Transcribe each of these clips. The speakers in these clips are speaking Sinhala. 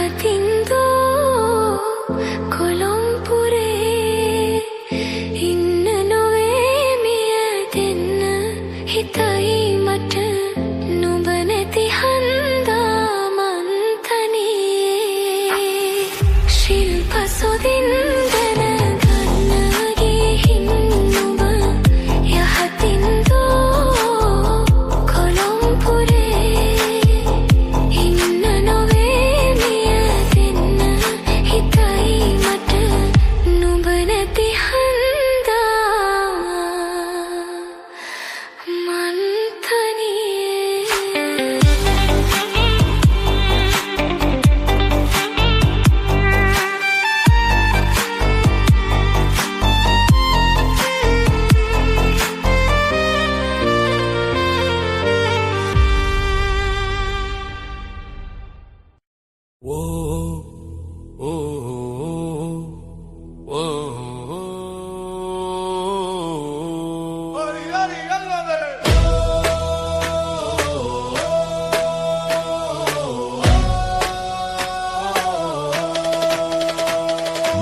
යහතින්දෝ කොළොම්පුරේ ඉන්න නොවේ මිය දෙන්න හිතයි මට නුඹ නැති හන්දා මන් තනියේ ශිල්ප සොදින්දන ගන්න ගිහින් නුඹ යහතින්දෝ කොළොම්පුරේ ඉන්න නොවේ මිය දෙන්න හිතයි මට නුඹ නැති හන්දා මන්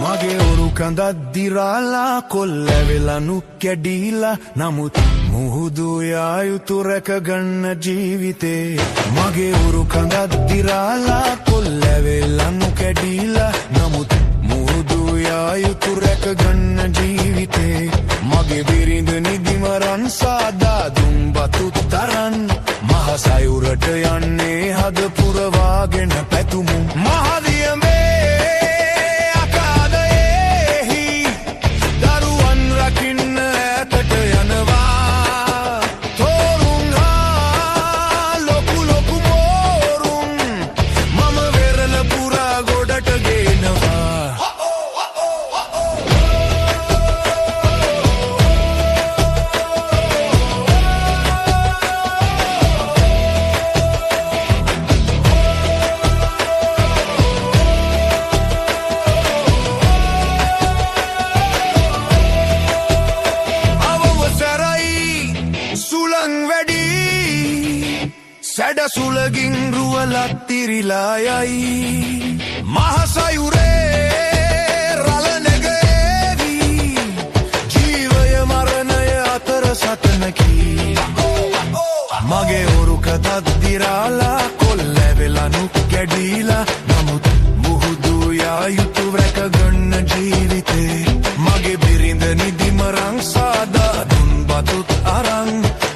මගේ ඔරු කඳක් දිරාලා කොල්ලැවෙලනු කැඩීලා නමුත් මුහුදු යා යුතු රැකගන්න ජීවිතේ මගේ ඔරු කඳක් දිරාලා කොල්ලැවෙලනු කැඩීලා නමුත් මුහුදු යා යුතු රැකගන්න ජීවිතේ මගේ බිරිඳ නිදිමරන් සාදා දුම් බතු තරන් මහසයුරට යන්නේ හද පුරවාගෙන පැතුමු මහදියමේ සැඩ සුලගින් රුවලත් තිරිලා යයි මහසයුරේ රළ නැගේවි ජීවය මරණය අතර සටනකි මගේ ඔරුකතත් දිරාලා කොල්ලැවෙලනු කැඩීලා නමුත් මුහුදු යා යුතු රැකගන්න ජීවිතේ මගේ බිරිඳ නිදිමරන් සාදා දුන් බතුත් අරන්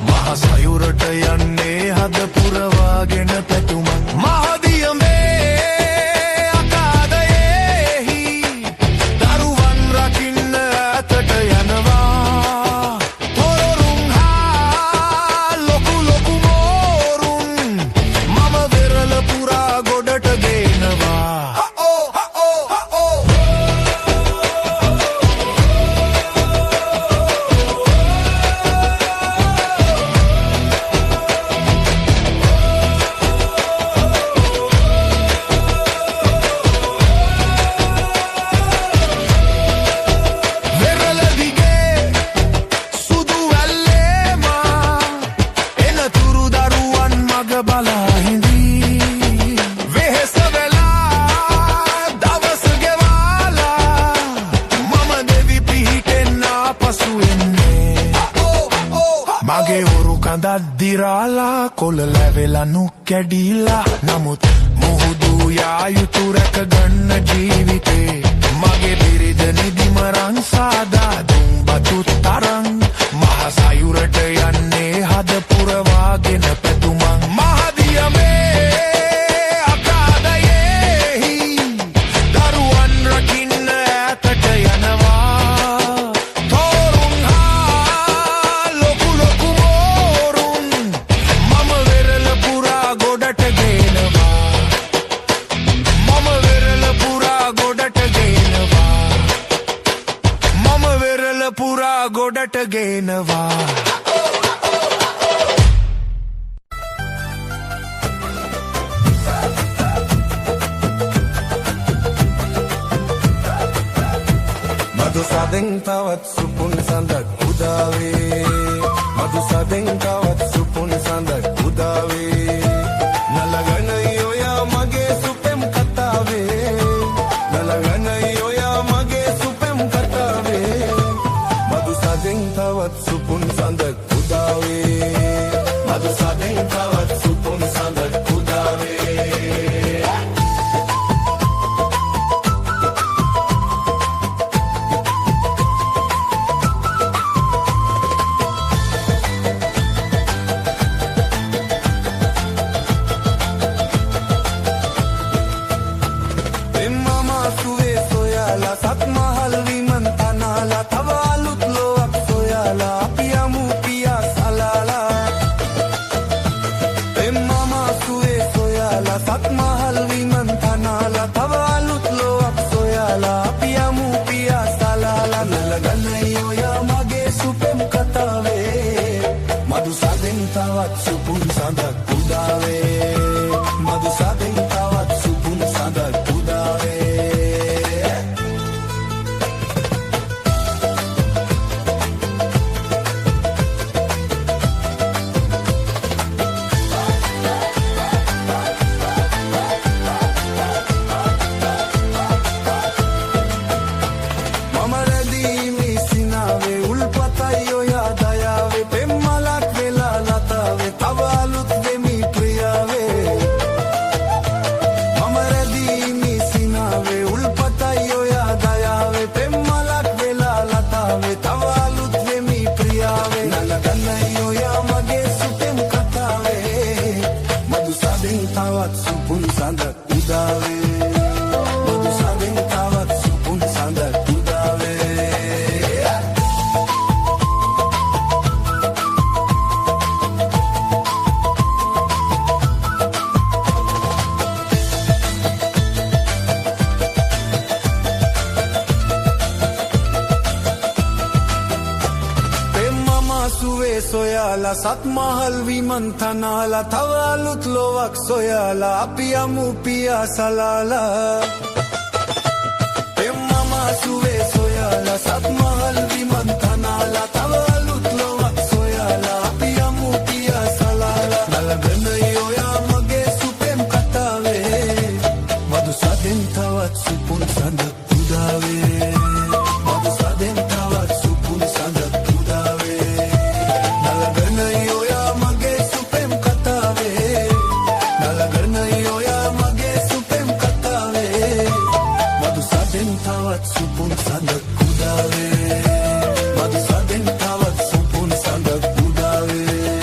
මහසයුරට යන්නේ හද පුරවාගෙන පැතුමන් මහදියමේ අකාදයෙහි දරුවන් රකින්න ඇතට යනවා තොරරුන් හා ලොකු ලොකු මෝරුන් මම වෙරළ පුරා ගොඩට ගේනවා මගේ ඔරු කඳක් දිරාලා කොළ ලැවෙලනු කැඩීලා නමුත් මුහුදු යා යුතු රැකගන්න ජීවිතේ මගේ බිරිඳ නිදිමරන් සාදා දුම් බතු තරන් මහසයුරට යන්නේ හද පුරවාගෙන පැතුමන් මහදියමේ අකාදයෙහි දරුවන් රකින්න ඇතට යනවා පුරා ගොඩට ගේනවා මధు සදෙන් තවත් සුපුන් සඳක් උදාවේ මధు සදෙන් තවත් සුපුන් සඳක් උදාවේ නලගන යෝයා මගේ සුපෙම් කතාවේ මහල් විමන්තනාලා තව අලුත් ලෝක් සොයාලා අපි යමු පියා සලාලා නලගන්නයි ඔයා මගේ සුපෙම් කතාවේ මදු සදෙන් තවත් සුපුන් සඳක් උදාවේ මදු සදෙන් තවත් සුපුන් සඳක් උදාවේ සොයාලා සත් මහල් විමන්තනාලා තව අලුත් ලෝවක් සොයාලා අපි යමු පියා සලාලා එම්මම සුවේ සොයාලා සත් මහල් විමන්තනාලා තව අලුත් ලෝවක් සොයාලා අපි යමු පියා සලාලා නලගන ඔයා මගේ සුපෙම් කතාවේ මදු සදෙන් තවත් සුපුන් සඳක් උදාවේ මදු සදෙන් තවත් සුපුන් සඳක් සුපුන් සඳක් උදාවේ මදු සදෙන් තවත් සුපුන් සඳක් උදාවේ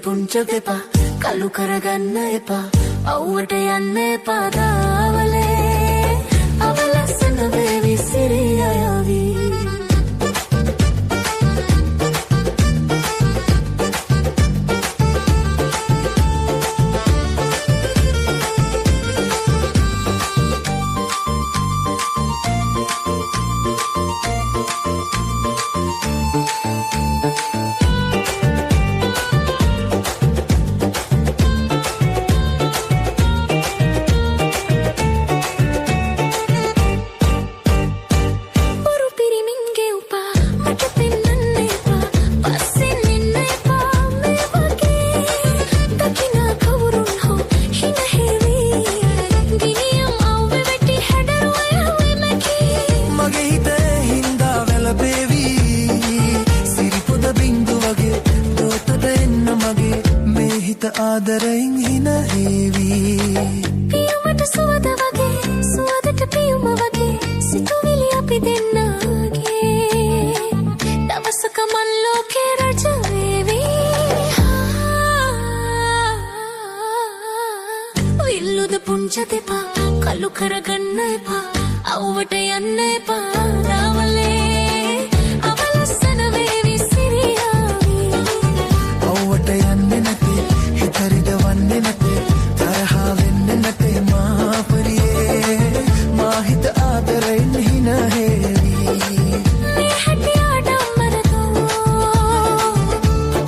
පුංචක එපා කලු කරගන්න එපා අවුවට යන්න එපා දාවලේ අවලස්සන වේවි සිරියාවි මට සුවද වගේ සුවදට පියුම වගේ සිතුවිලි අපි දෙන්නගේ දවසක මන් ලෝකේ රජ වේවි විල්ලුද පුංච දෙපා කළු කරගන්න එපා අවුවට යන්න එපා රාවලේ අවලස්සන වේවි සිරියාවි අවුවට යන්නේ නැතේ හිතරිද වන්නේ නැතේ තරහා වෙන්නේ නැතේ මා පරියේ මා හිත ආදරෙන් හින හේවි මේ හැටියට අම්මරතෝ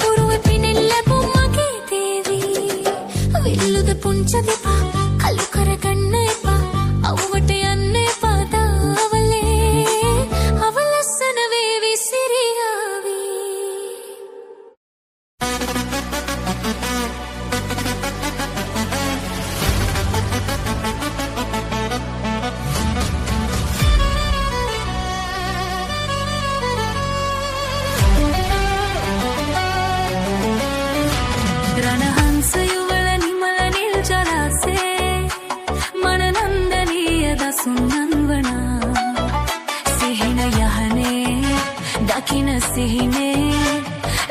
පුරුවෙ පිනෙන් ලැබුම් මගේ දේවි විල්ලුද පුංච දෙපා කළු කරගන්න එපා අවුවට යන්න එපා දාවලේ අවලස්සන වේවි සිරියාවි රණහංස යුවල නිමල නිල් ජලාසේ මනනන්දනීය දසුන් වනා සිහින යහනේ දකින සිහිනේ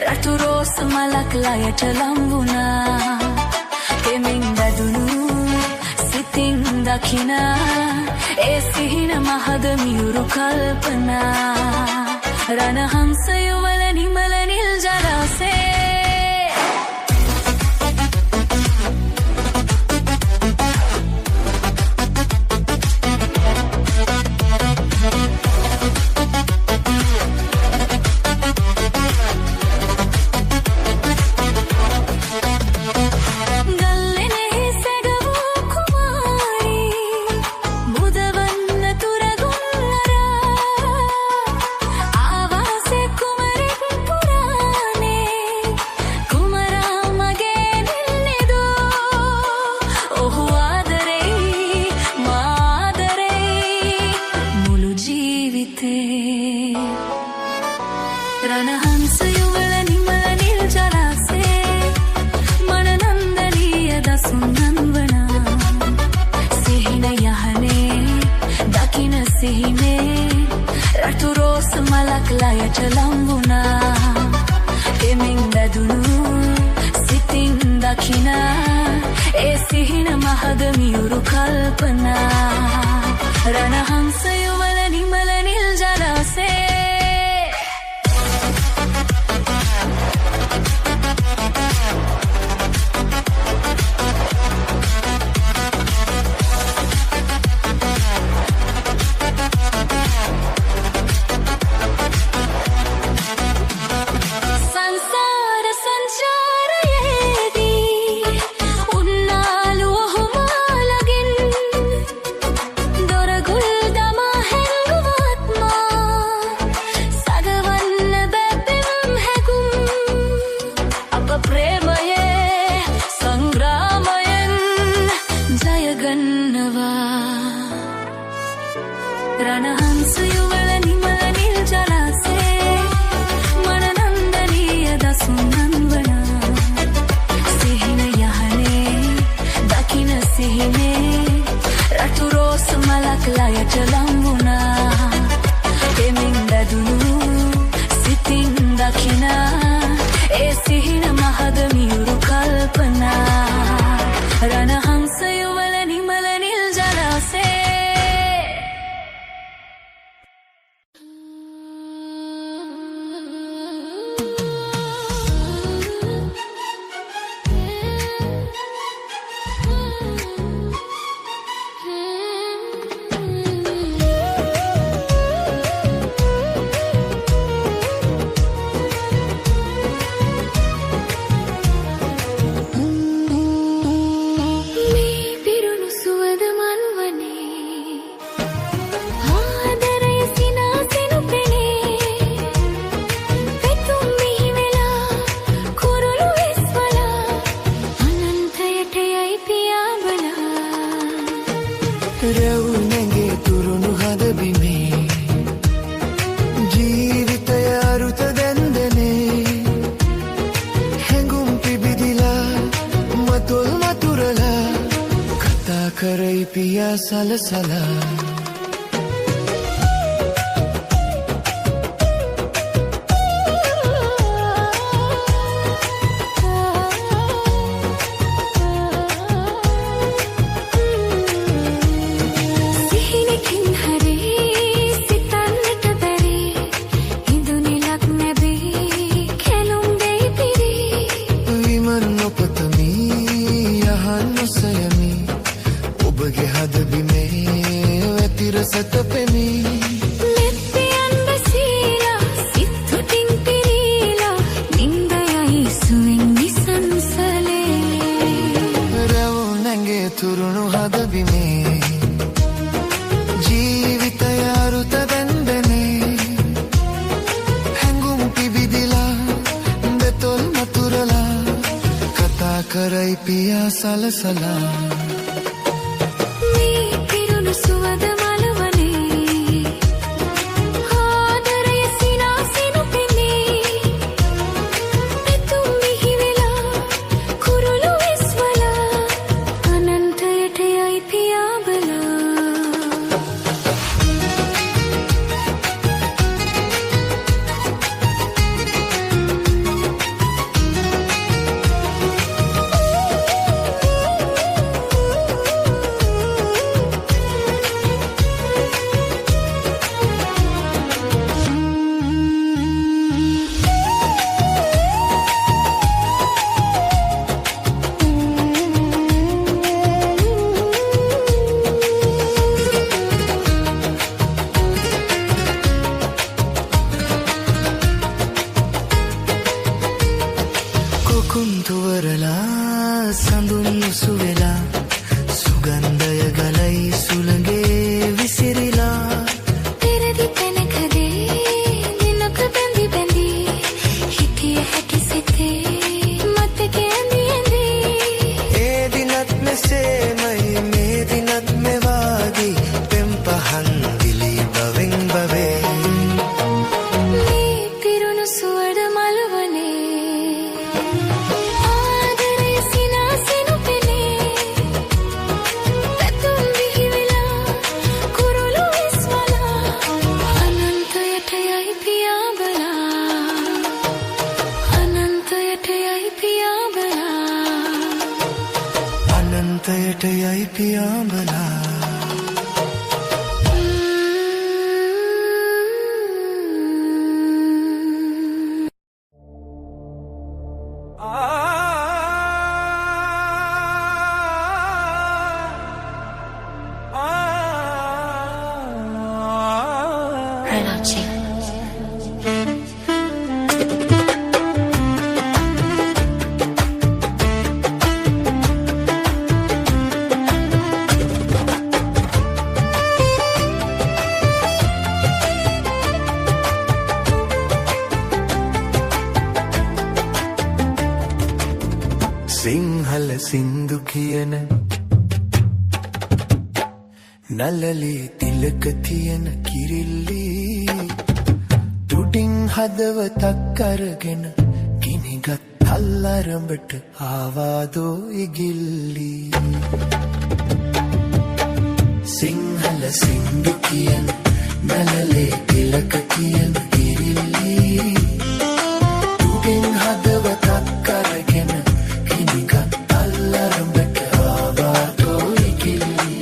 රතු රෝස මලක් ලයට ලම්බුණා කෙමින් බැදුණු සිතින් දකින ඒ සිහින මහද මියුරු කල්පනා රණහංස යුවල නිමල නිල් ජලාසේ රණහංස යුවල නිමල නිල් ජලාසේ මනනන්දනීය දසුන් වනා සිහින යහනේ දකින සිහිනේ රතු රෝස මලක් ලයට ලම්බුණා කෙමින් බැදුණු සිතින් දකින ඒ සිහින මහද මියුරු කල්පනා රණහංස යුවල නිමල නිල් ජලාසේ රණහංස යුවල නිමල නිල් ජලාසේ මනනන්දනීය දසුන් වනා සිහින යහනේ දකින සිහිනේ රතු රෝස මලක් ලයට ලම්බුණා කෙමින් බැදුණු සිතින් දකින ඒ සිහින මහද මියුරු කල්පනා රණහංස යුවල නිමල නිල් ජලාසේ රැවුනගේ තුරුණු හද බිමේ ජීවිතය අරුත දැන්දනේ හැඟුම් පිබිදිලා මතුල් මතුරලා කතා කරයි පියා සලසලා තුරුණු හද බිමේ ජීවිතය අරුත දැන්දනේ හැඟුම් පිබිදිලා දෙතොල් මතුරලා කතා කරයි පියා සලසලා මේ පිරුණු සුවඳ මලවනේ ආදරය සිනාසිනු පෙනේ එතුම් මිහි වෙලා කුරුළු විස්වලා අනන්තයට යයි පියා බලා කුන්තුවරලා සඳුන් සුවෙලා සුගන්ධය ගලයි සුළඟේ විසිරිලා පෙරදි තැනකදී දිනක බැඳි බැඳි හිටිය හැකි සිතේ මතක ඇඳි ඇඳි ඒ දිනත් මෙසේමයි මේ දිනත් මෙවාගේ පෙම් පහන් දිලි බවෙන් බවේ මේ පිරුණු සුවඳ මලවනේ ආදරය සිනාසිනු පෙනේ පැතුම් මිහි වෙලා කුරුළු විස්වලා අනන්තයට යයි පියා බලා අනන්තයට යයි පියා බලා අනන්තයට යයි පියා බලා Relaxing. සිංහල සින්දු කියන නලලේ තිලක තියෙන කිරිල්ලි තුඩින් හදවතක් අරගෙන ගිනිගත් අල්ලරඹට ආවාදෝ ඉගිල්ලි සිංහල සින්දු කියන නලලේ තිලක තියෙන කිරිල්ලි තුඩින් හදවතක් අරගෙන ගිනිගත් අල්ලරඹට ආවාදෝ ඉගිල්ලි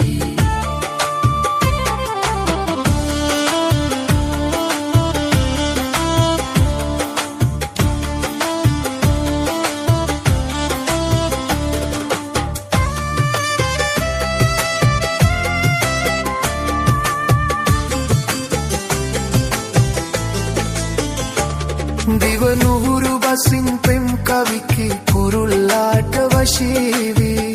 දිවනුහුරු බසින් පෙම් කවිකි කුරුල්ලාට වශීවී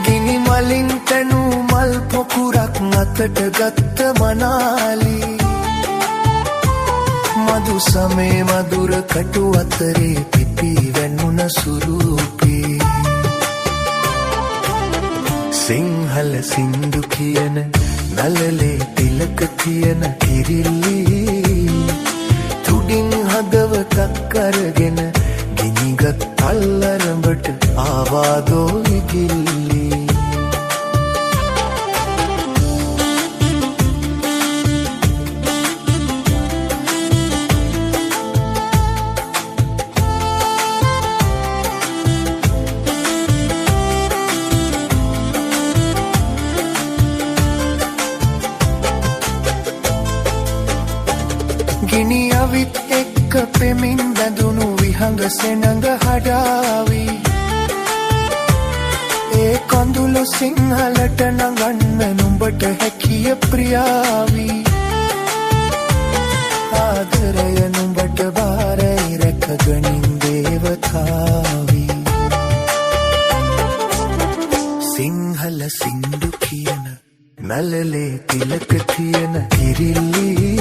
ගිනි මලින් තැනූ මල් පොකුරක් අතට ගත්ත මනාලි මధు සමේ මధుර කටු අතරේ පිපි වැන්නුන සුරූපී සිංහල සින්දු කියන නලලේ තිලක තියෙන කිරිල්ලි තුඩින් හදවතක් අරගෙන ගිනිගත් අල්ලරඹට ආවාදෝ ඉගිල්ලි එක පෙමින් බැඳුණු විහඟ සෙනඟ හඩාවි ඒ කඳුළු සිංහලට නඟන්න නුඹට හැකිය ප්‍රියාවි ආදරය නුඹට බාරයි රැකගනින් දේවතාවි සිංහල සින්දු කියන නළලේ තිලක තියෙන කිරිල්ලි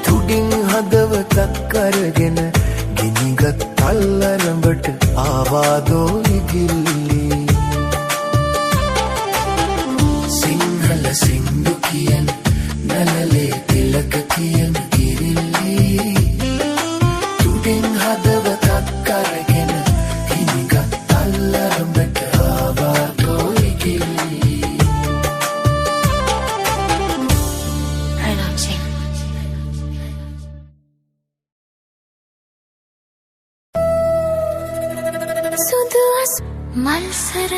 තුඩින් හදවතක් අරගෙන ගිනිගත් අල්ලරඹට ආවාදෝ ඉගිල්ලි සිංහල සින්දු කියන නළලේ තිලක තියෙන කිරිල්ලි තුඩින් හදවතක් අරගෙන ගිනිගත් අල්ලරඹට ආවාදෝ ඉගිල්ලි සුදු මල්සර